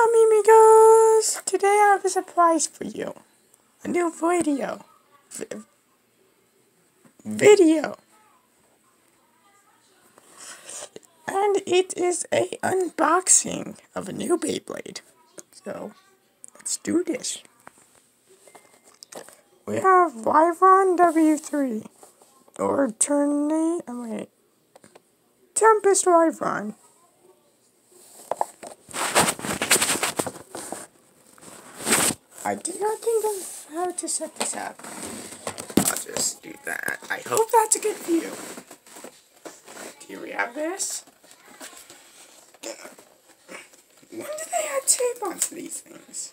amigos! Today I have a surprise for you. A new video. And it is a unboxing of a new Beyblade. So, let's do this. We have Wyvron W3. Or Tempest wyvron. I do not think of how to set this up. I'll just do that. I hope that's a good view. Here we have this. When did they add tape onto these things?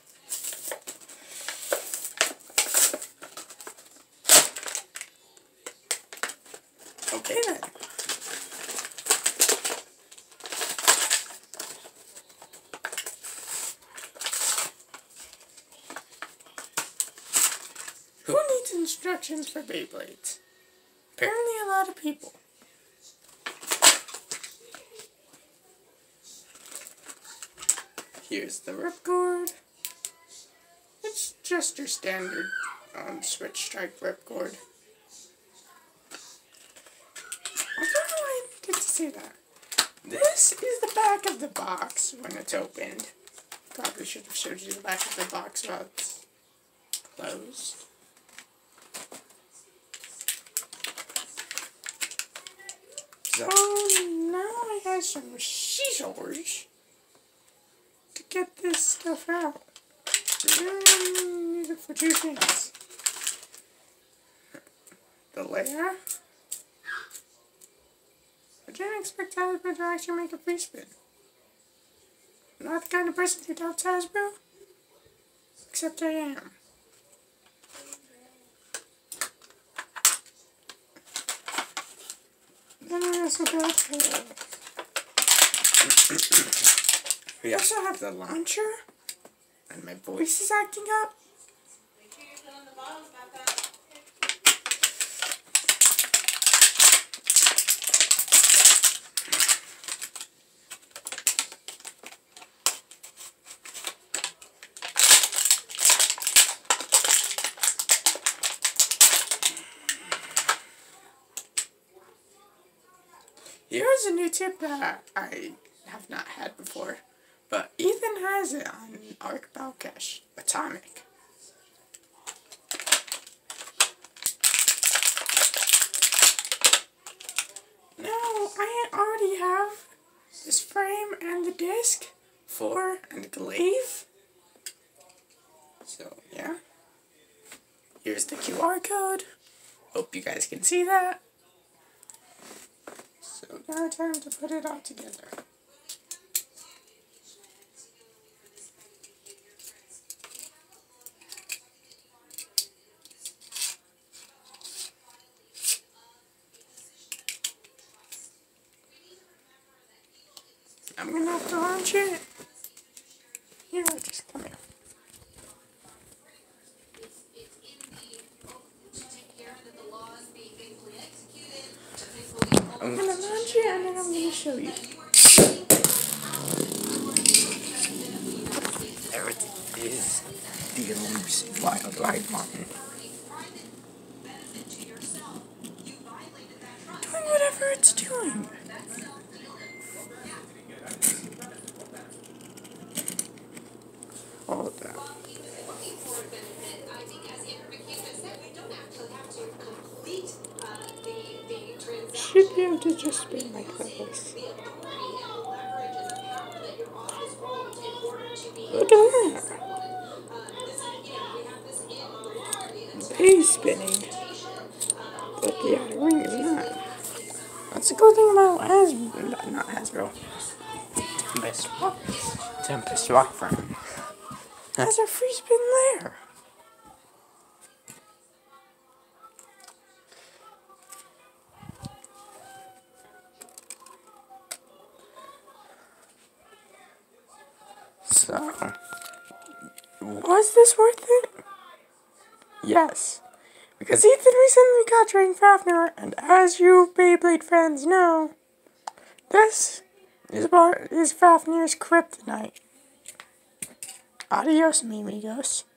Okay then. Who needs instructions for Beyblades? Apparently a lot of people. Here's the ripcord. It's just your standard switch type ripcord. I don't know why I needed to say that. This is the back of the box when it's opened. Probably should have showed you the back of the box while it's closed. So now I have some scissors to get this stuff out. Need it for two things. The layer. I didn't expect Hasbro to actually make a free spin. I'm not the kind of person who doubts Hasbro, except I am. Then we also got we also have the launcher, and my voice is acting up. Make sure you put on the bottles back up. Here's a new tip that I have not had before, but Ethan has it on Arc Balkesh Atomic. Now, I already have this frame and the disc and the glaive. So, yeah. Here's the QR code. Hope you guys can see that. So now time to put it all together. I'm gonna have to launch it. Here, just come here. I'm gonna launch it and then I'm gonna show you. There it is. The elusive wildlife mountain. Doing whatever it's doing. Hold that. Should be able to just spin like this. Look at that! He's spinning. But the outer ring is not. That's the cool thing about Hasbro. Tempest wyvron. That's a free spin layer. So, was this worth it? Yes, because Ethan recently got Drain Fafnir, and as you Beyblade fans know, this is Fafnir's kryptonite. Adios, mimigos.